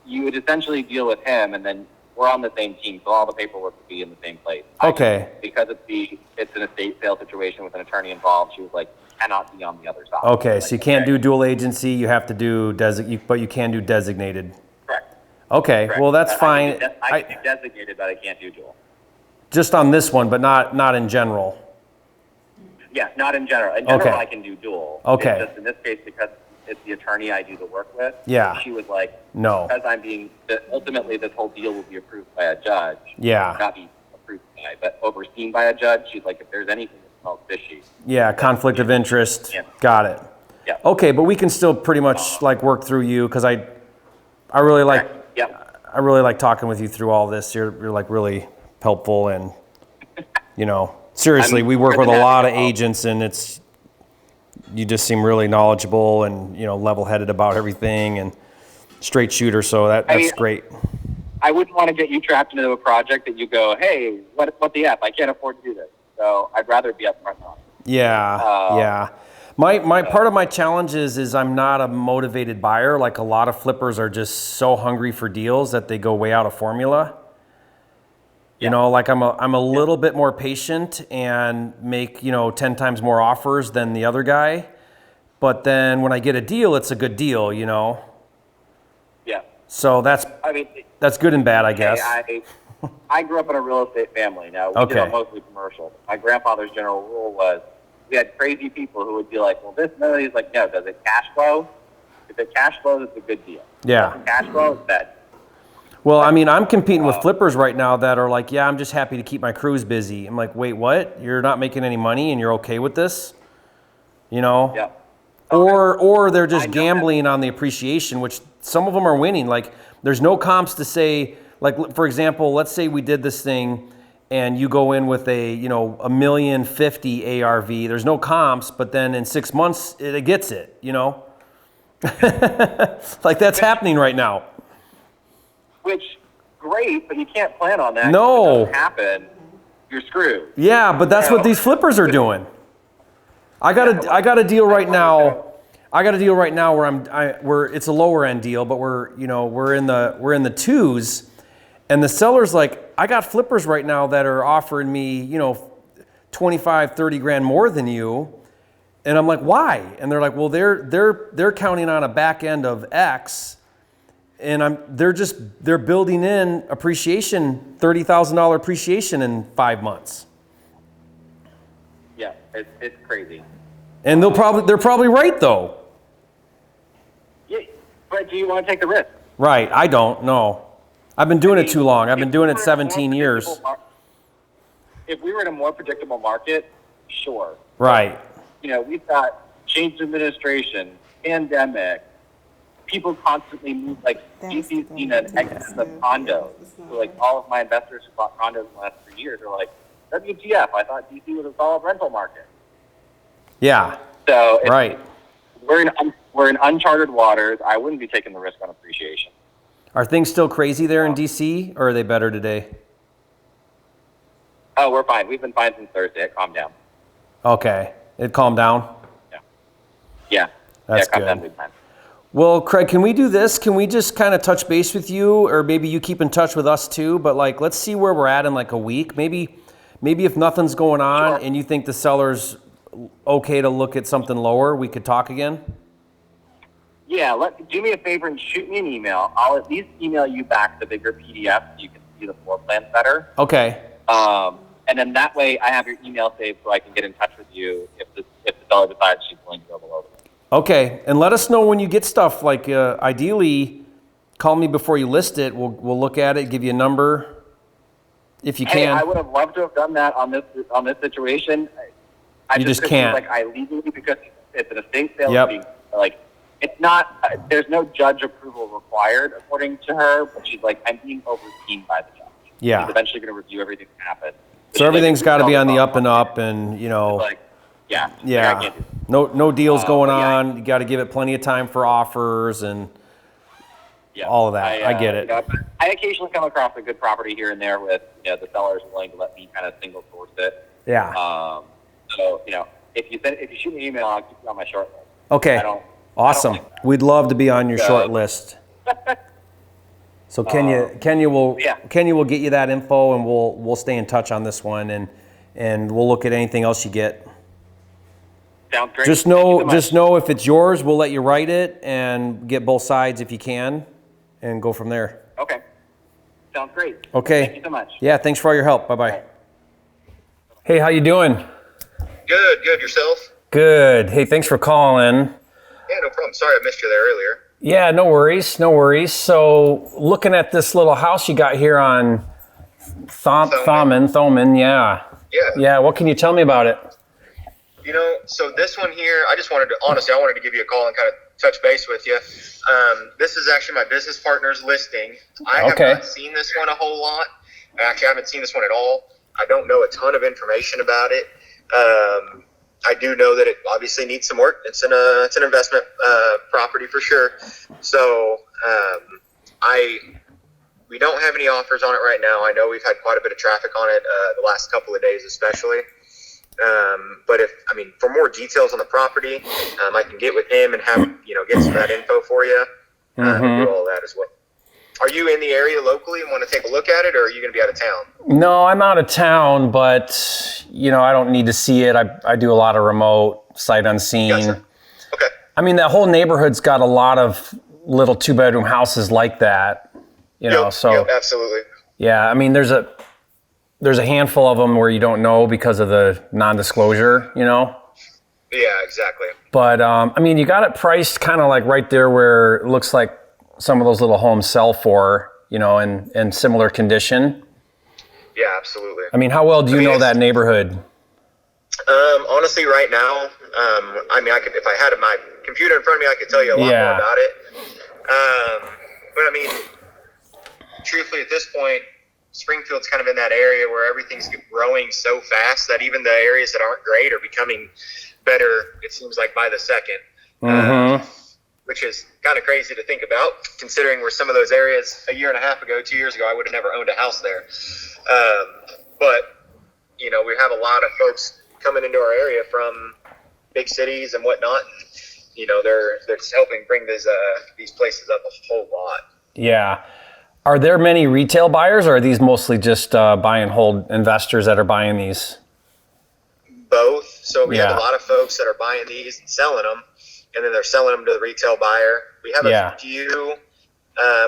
you would essentially deal with him, and then we're on the same team, so all the paperwork would be in the same place. Okay. Because it's an estate sale situation with an attorney involved, she was like, cannot be on the other side. Okay, so you can't do dual agency. You have to do but you can do designated. Correct. Okay, Correct. Well that's fine. I can do designated, but I can't do dual. Just on this one, but not in general. Yeah, not in general. In general, Okay. I can do dual. Okay. It's just in this case, because it's the attorney I do the work with. Yeah. She was like, No. because ultimately this whole deal will be approved by a judge. Yeah. Not be approved by, but overseen by a judge. She's like, if there's anything that smells fishy. Yeah, conflict of interest. Yeah. Got it. Yeah. Okay, but we can still pretty much work through you because I really like I really like talking with you through all this. You're like really helpful and seriously, we work with a lot of agents and you just seem really knowledgeable and level-headed about everything and straight shooter. So that's great. I wouldn't want to get you trapped into a project that you go, hey, what the F? I can't afford to do this. So I'd rather be up front on it. Yeah. My part of my challenge is I'm not a motivated buyer. Like a lot of flippers are just so hungry for deals that they go way out of formula. I'm a little bit more patient and make 10 times more offers than the other guy. But then when I get a deal, it's a good deal, Yeah. So that's good and bad, I guess. I grew up in a real estate family. Now, we did mostly commercial. My grandfather's general rule was we had crazy people who would be like, well, this, no. He's like, no, does it cash flow? If it cash flows, it's a good deal. Yeah. If it cash flow, it's bad. Well, I mean, I'm competing with flippers right now that are like, yeah, I'm just happy to keep my crews busy. I'm like, wait, what? You're not making any money and you're okay with this? You know? Yeah. Or they're just gambling on the appreciation, which some of them are winning. Like, there's no comps to say, like, for example, let's say we did this thing and you go in with a, you know, $1,050,000 ARV. There's no comps, but then in 6 months it gets it, you know? Like, that's happening right now. Which, great, but you can't plan on that. No. If it doesn't happen, you're screwed. Yeah, but that's what these flippers are doing. I got a deal right now. I got a deal right now where it's a lower end deal, but we're in the twos, and the seller's like, I got flippers right now that are offering me, you know, 25, 30 grand more than you. And I'm like, why? And they're like, well, they're counting on a back end of X, and they're building in appreciation, $30,000 appreciation in 5 months. Yeah, it's crazy. And they're probably right though. Yeah, but do you want to take the risk? Right, I don't. No, I've been doing it too long. I've been doing it 17 years. If we were in a more predictable market, sure. Right. You know, we've got changed administration, pandemic, people constantly move, like, DC's seen an exodus of condos. So, like, all of my investors who bought condos in the last 3 years are like, WTF, I thought DC was a solid rental market. Yeah. So, right. We're in uncharted waters. I wouldn't be taking the risk on appreciation. Are things still crazy there in DC, or are they better today? Oh, we're fine. We've been fine since Thursday. It calmed down. Okay. It calmed down? Yeah. That's calmed good. down big time. Well, Craig, can we do this? Can we just kind of touch base with you, or maybe you keep in touch with us too? But like, let's see where we're at in like a week. Maybe if nothing's going on and you think the seller's okay to look at something lower, we could talk again. Yeah, do me a favor and shoot me an email. I'll at least email you back the bigger PDF so you can see the floor plans better. Okay. And then that way I have your email saved so I can get in touch with you if the seller decides she's willing to go below the limit. Okay, and let us know when you get stuff. Like, ideally, call me before you list it. We'll look at it, give you a number, if you can. I would have loved to have done that on this situation. I just can't. Like, I legally, because it's an estate sale. Yep. Like, it's not. There's no judge approval required, according to her. But she's like, I'm being overseen by the judge. Yeah. He's eventually going to review everything that happened. So everything's got to be on the up and up, and you know. Like, yeah. Yeah. Like, I can't do that. No deals going on. Yeah. You got to give it plenty of time for offers and all of that. I get it. You know, I occasionally come across a good property here and there with, you know, the seller's willing to let me kind of single source it. Yeah. So, you know, if you shoot me an email, I'll keep you on my short list. Okay. Awesome. We'd love to be on your short list. So Kenya will get you that info, and we'll stay in touch on this one, and we'll look at anything else you get. Sounds great. Just know if it's yours, we'll let you write it and get both sides if you can, and go from there. Okay. Sounds great. Okay. Thank you so much. Yeah, thanks for all your help. Bye-bye. Hey, how you doing? Good. Yourself? Good. Hey, thanks for calling. Yeah, no problem. Sorry I missed you there earlier. Yeah, no worries. So, looking at this little house you got here on Thoman, yeah. Yeah, what can you tell me about it? You know, so this one here, I wanted to give you a call and kind of touch base with you. This is actually my business partner's listing. I have not seen this one a whole lot. Actually, I haven't seen this one at all. I don't know a ton of information about it. I do know that it obviously needs some work. It's an investment property for sure. So we don't have any offers on it right now. I know we've had quite a bit of traffic on it the last couple of days, especially. But for more details on the property, I can get with him and have get some of that info for you. Do all that as well. Are you in the area locally and want to take a look at it, or are you going to be out of town? No, I'm out of town, but I don't need to see it. I do a lot of remote, sight unseen. Gotcha. Okay. I mean, that whole neighborhood's got a lot of little 2-bedroom houses like that. Yep, absolutely. Yeah, I mean, there's a handful of them where you don't know because of the non-disclosure, Yeah, exactly. But you got it priced kind of like right there where it looks like some of those little homes sell for, in similar condition? Yeah, absolutely. I mean, how well do you know that neighborhood? Honestly, right now, if I had my computer in front of me, I could tell you a lot more about it. But I mean, truthfully, at this point, Springfield's kind of in that area where everything's growing so fast that even the areas that aren't great are becoming better, it seems like, by the second. Which is kind of crazy to think about, considering where some of those areas a year and a half ago, 2 years ago, I would have never owned a house there. But, we have a lot of folks coming into our area from big cities and whatnot. They're just helping bring these places up a whole lot. Yeah. Are there many retail buyers, or are these mostly just buy and hold investors that are buying these? Both. So we have a lot of folks that are buying these and selling them, and then they're selling them to the retail buyer. We have a few.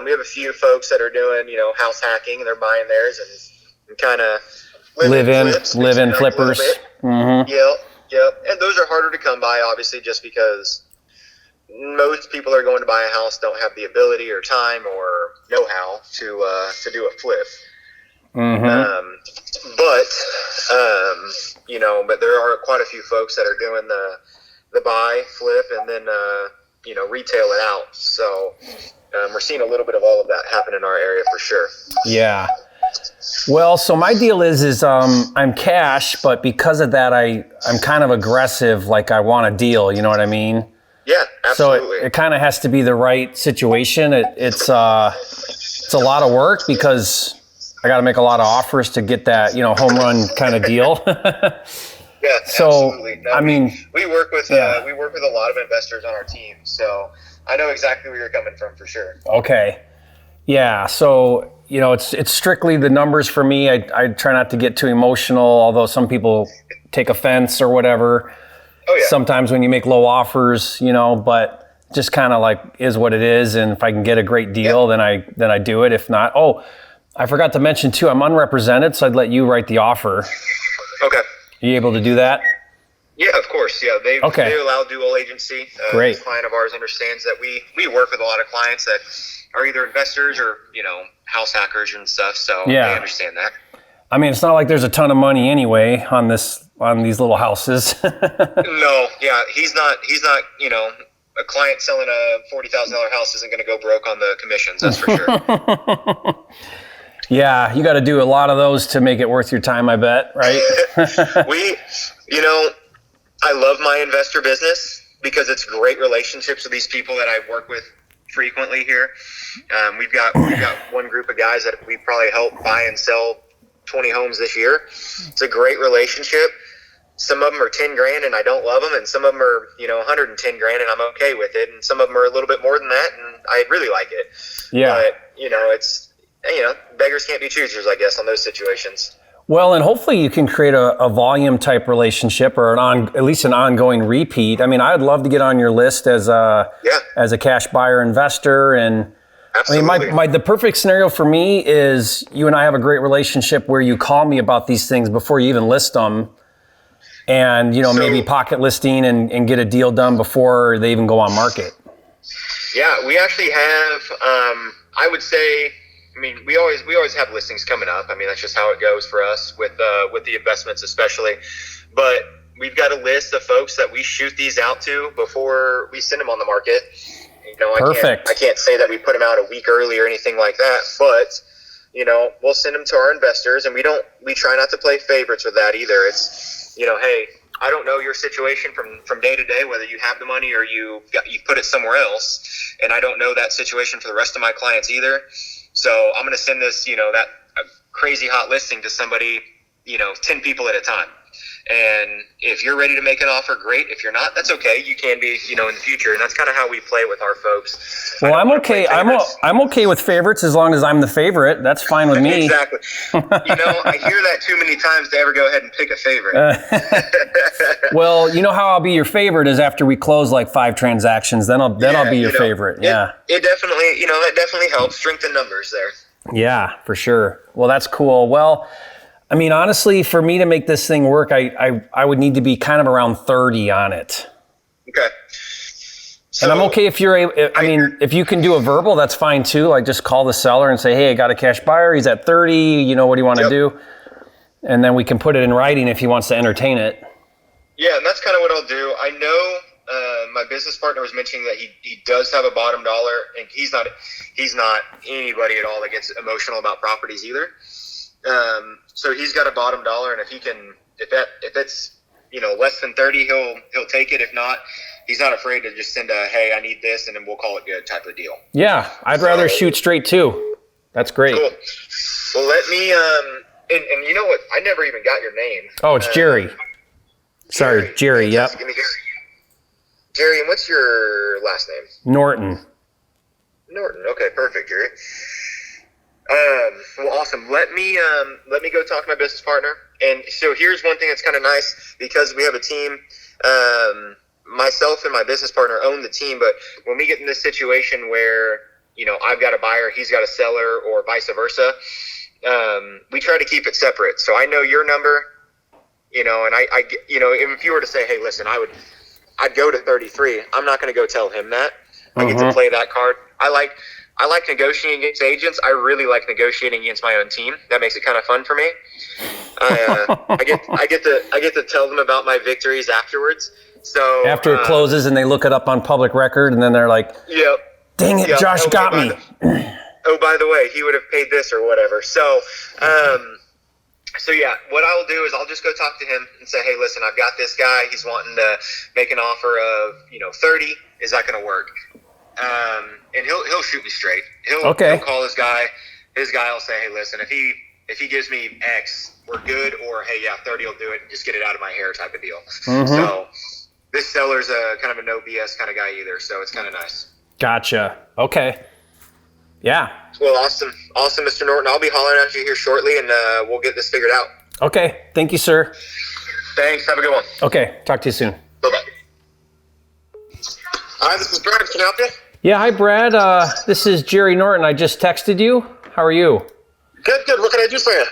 We have a few folks that are doing, house hacking, and they're buying theirs and kind of live-in flippers. Yep. And those are harder to come by, obviously, just because most people are going to buy a house don't have the ability or time or know-how to do a flip. But there are quite a few folks that are doing the buy, flip, and then retail it out. So we're seeing a little bit of all of that happen in our area for sure. Yeah. Well, so my deal is I'm cash, but because of that, I'm kind of aggressive. Like, I want a deal. You know what I mean? Yeah, absolutely. So it kind of has to be the right situation. It's a lot of work because I got to make a lot of offers to get that, home run kind of deal. Yeah, so, absolutely. No, we work with yeah. we work with a lot of investors on our team, so I know exactly where you're coming from for sure. Okay. Yeah. So, it's strictly the numbers for me. I try not to get too emotional, although some people take offense or whatever. Oh, yeah. Sometimes when you make low offers, but just kind of like is what it is. And if I can get a great deal, then I do it. If not, I forgot to mention too, I'm unrepresented, so I'd let you write the offer. Okay. Are you able to do that? Yeah, of course. Yeah, they allow dual agency. Great. A client of ours understands that we work with a lot of clients that are either investors or house hackers and stuff. So they understand that. I mean, it's not like there's a ton of money anyway on these little houses. No, yeah, he's not. A client selling a $40,000 house isn't going to go broke on the commissions. That's for sure. Yeah, you got to do a lot of those to make it worth your time, I bet, right? I love my investor business because it's great relationships with these people that I work with frequently here. We've got one group of guys that we probably help buy and sell 20 homes this year. It's a great relationship. Some of them are 10 grand and I don't love them, and some of them are 110 grand and I'm okay with it, and some of them are a little bit more than that and I really like it. Yeah. But it's beggars can't be choosers, I guess, on those situations. Well, and hopefully you can create a volume type relationship or at least an ongoing repeat. I mean, I'd love to get on your list as a cash buyer investor. And absolutely. I mean, the perfect scenario for me is you and I have a great relationship where you call me about these things before you even list them, and maybe pocket listing and get a deal done before they even go on market. Yeah, we actually have. I would say. I mean, we always have listings coming up. I mean, that's just how it goes for us with the investments, especially. But we've got a list of folks that we shoot these out to before we send them on the market. Perfect. I can't say that we put them out a week early or anything like that, but we'll send them to our investors, and we try not to play favorites with that either. It's hey, I don't know your situation from day to day, whether you have the money or you put it somewhere else, and I don't know that situation for the rest of my clients either. So I'm going to send this, that crazy hot listing to somebody, 10 people at a time. And if you're ready to make an offer, great. If you're not, that's okay. You can be, in the future. And that's kind of how we play with our folks. Well, I'm okay. I'm okay with favorites as long as I'm the favorite. That's fine with me. Exactly. I hear that too many times to ever go ahead and pick a favorite. Well, how I'll be your favorite is after we close like 5 transactions. Then I'll be your favorite. Yeah. It definitely, that definitely helps strengthen numbers there. Yeah, for sure. Well, that's cool. Well, I mean, honestly, for me to make this thing work, I would need to be kind of around 30 on it. Okay. So, and I'm okay if if you can do a verbal, that's fine too. Like just call the seller and say, hey, I got a cash buyer. He's at 30. You know, what do you want to do? And then we can put it in writing if he wants to entertain it. Yeah, and that's kind of what I'll do. I know my business partner was mentioning that he does have a bottom dollar, and he's not anybody at all that gets emotional about properties either. So he's got a bottom dollar, and if it's less than 30, he'll take it. If not, he's not afraid to just send a, hey, I need this, and then we'll call it good type of deal. Yeah, I'd rather shoot straight too. That's great. Cool. Well, let me and you know what? I never even got your name. Oh, it's Jerry. Sorry, Jerry. Yep. Jerry, and what's your last name? Norton. Norton. Okay, perfect, Jerry. Well, awesome. Let me go talk to my business partner. And so here's one thing that's kind of nice, because we have a team. Myself and my business partner own the team, but when we get in this situation where I've got a buyer, he's got a seller, or vice versa, we try to keep it separate. So I know your number, and I if you were to say, hey, listen, I'd go to 33. I'm not going to go tell him that. I get to play that card. I like negotiating against agents. I really like negotiating against my own team. That makes it kind of fun for me. I get to tell them about my victories afterwards. So after it closes and they look it up on public record, and then they're like, "Yep, dang it, Josh got me." By the way, he would have paid this or whatever. So, yeah, what I'll do is I'll just go talk to him and say, hey, listen, I've got this guy. He's wanting to make an offer of 30. Is that going to work? And he'll shoot me straight. He'll call his guy. His guy will say, hey, listen, if he gives me X, we're good. Or hey, yeah, 30 will do it. Just get it out of my hair type of deal. So this seller's a kind of a no BS kind of guy either. So it's kind of nice. Gotcha. Okay. Yeah. Well, awesome, Mr. Norton. I'll be hollering at you here shortly, and we'll get this figured out. Okay. Thank you, sir. Thanks. Have a good one. Okay. Talk to you soon. Bye-bye. Hi, this is Brad. Can I help you? Yeah. Hi, Brad. This is Jerry Norton. I just texted you. How are you? Good. What can I do for you?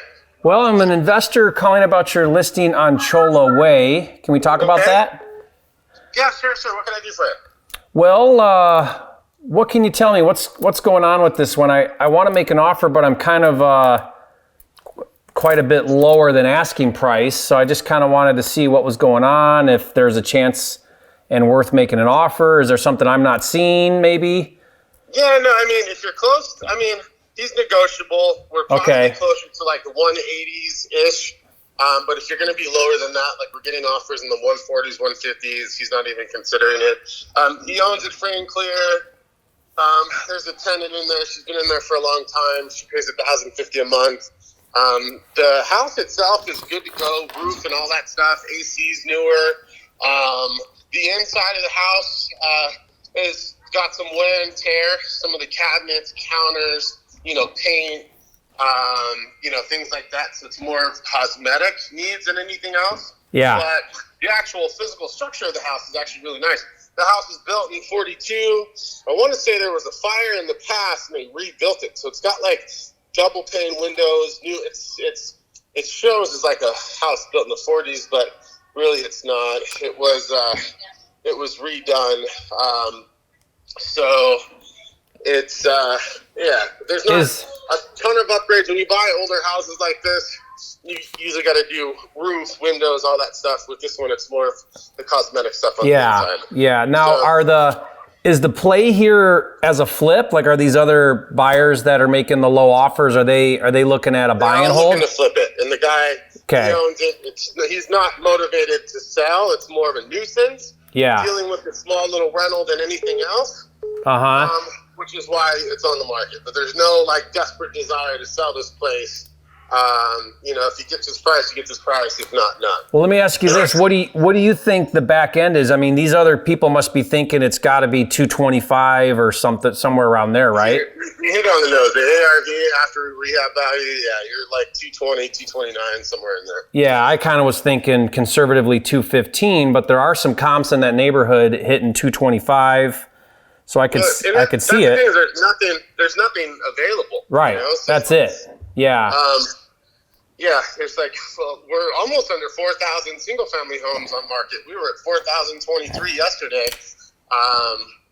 Well, I'm an investor calling about your listing on Chola Way. Can we talk about that? Yeah, sure. What can I do for you? Well, what can you tell me? What's going on with this one? I want to make an offer, but I'm kind of quite a bit lower than asking price. So I just kind of wanted to see what was going on, if there's a chance and worth making an offer. Is there something I'm not seeing maybe? Yeah, no, I mean, if you're close, he's negotiable. We're probably closer to like the 180s-ish. But if you're going to be lower than that, like we're getting offers in the 140s, 150s, he's not even considering it. He owns it free and clear. There's a tenant in there. She's been in there for a long time. She pays $1,050 a month. The house itself is good to go, roof and all that stuff. AC's newer. The inside of the house is got some wear and tear. Some of the cabinets, counters, paint, things like that. So it's more cosmetic needs than anything else. Yeah. But the actual physical structure of the house is actually really nice. The house was built in 42. I want to say there was a fire in the past and they rebuilt it. So it's got like double pane windows. It shows as like a house built in the 40s, but really it's not. It was redone. So it's there's not a ton of upgrades. When you buy older houses like this, you usually got to do roof, windows, all that stuff. With this one, it's more of the cosmetic stuff on the inside. Yeah. Now, is the play here as a flip? Like, are these other buyers that are making the low offers? Are they looking at a buy and hold? Looking to flip it, and the guy he owns it. He's not motivated to sell. It's more of a nuisance. Yeah. Dealing with the small little rental than anything else. Which is why it's on the market. But there's no desperate desire to sell this place. If he gets his price, he gets his price. If not, none. Well, let me ask you this: what do you think the back end is? I mean, these other people must be thinking it's got to be 225 or something, somewhere around there, right? You hit on the nose. The ARV after rehab value, you're like 220, 229, somewhere in there. Yeah, I kind of was thinking conservatively 215, but there are some comps in that neighborhood hitting 225. So I could see it. There's nothing available. Right. So that's it. Yeah. There's we're almost under 4,000 single family homes on market. We were at 4,023 yesterday.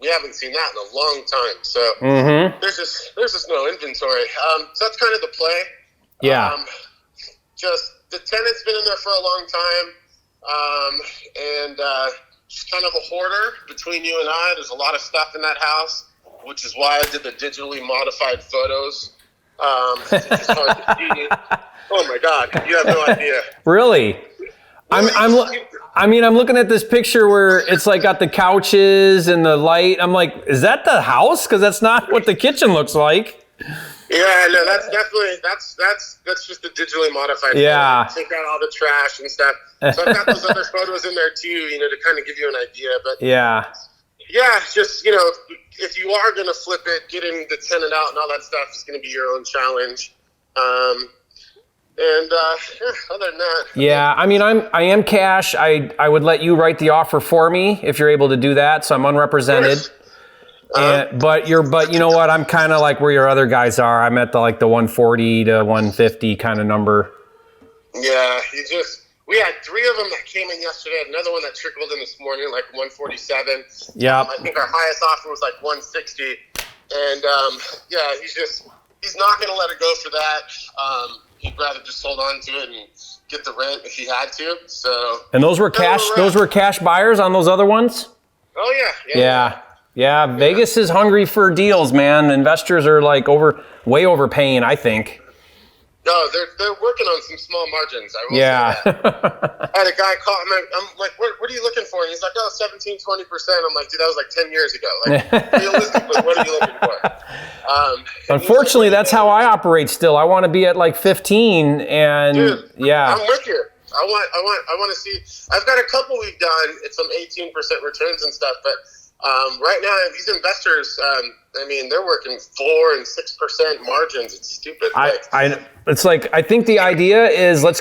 We haven't seen that in a long time. So there's just no inventory. So that's kind of the play. Yeah. Just the tenant's been in there for a long time. And just kind of a hoarder between you and I. There's a lot of stuff in that house, which is why I did the digitally modified photos. It's just hard to see. Oh my God, you have no idea. Really? I'm looking at this picture where it's like got the couches and the light. I'm like, is that the house? Because that's not what the kitchen looks like. Yeah, no, that's definitely that's just the digitally modified. Yeah. Photo. Take out all the trash and stuff. So I've got those other photos in there too, to kind of give you an idea. But yeah, just if you are gonna flip it, getting the tenant out and all that stuff is gonna be your own challenge. Other than that. Yeah, I am cash. I would let you write the offer for me if you're able to do that. So I'm unrepresented. But you know what? I'm kind of like where your other guys are. I'm at the 140 to 150 kind of number. Yeah, we had 3 of them that came in yesterday. Another one that trickled in this morning, like 147. Yeah. I think our highest offer was like 160. And he's not going to let it go for that. He'd rather just hold on to it and get the rent if he had to. So. And those were cash. Those were cash buyers on those other ones. Oh yeah. Yeah. Vegas is hungry for deals, man. Investors are way overpaying, I think. No, they're working on some small margins. I will say that. I had a guy call me. I'm like, what are you looking for? And he's like, 17, 20%. I'm like, dude, that was like 10 years ago. Like, realistically, what are you looking for? Unfortunately, that's how I operate still. I want to be at 15 and dude, yeah. I'm with you. I want to see. I've got a couple we've done. It's some 18% returns and stuff, but right now these investors, they're working 4 and 6% margins. It's stupid. I think the idea is I'm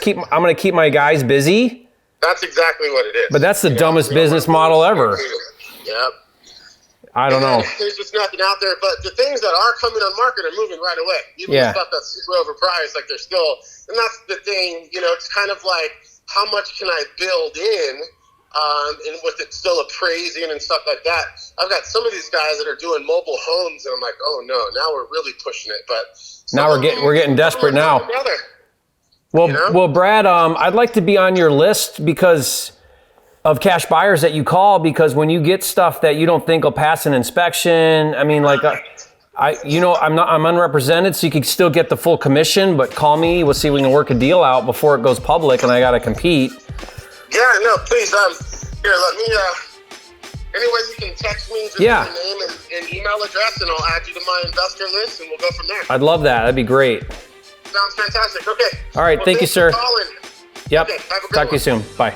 going to keep my guys busy. That's exactly what it is. But that's the dumbest business model ever. Yep. I don't know. There's just nothing out there. But the things that are coming on market are moving right away. Even the stuff that's super overpriced, they're still, and that's the thing, it's kind of like, how much can I build in? And with it still appraising and stuff like that. I've got some of these guys that are doing mobile homes, and I'm like, oh no, now we're really pushing it. But now we're getting desperate now. Well, Brad, I'd like to be on your list because of cash buyers that you call, because when you get stuff that you don't think will pass an inspection, I'm unrepresented, so you can still get the full commission, but call me, we'll see if we can work a deal out before it goes public and I got to compete. Yeah, no, please, here, let me, any way you can text me just your name and email address, and I'll add you to my investor list, and we'll go from there. I'd love that. That'd be great. Sounds fantastic. Okay. All right, thank you, sir. For calling. Yep. Okay, have a good Talk one. to you soon. Bye.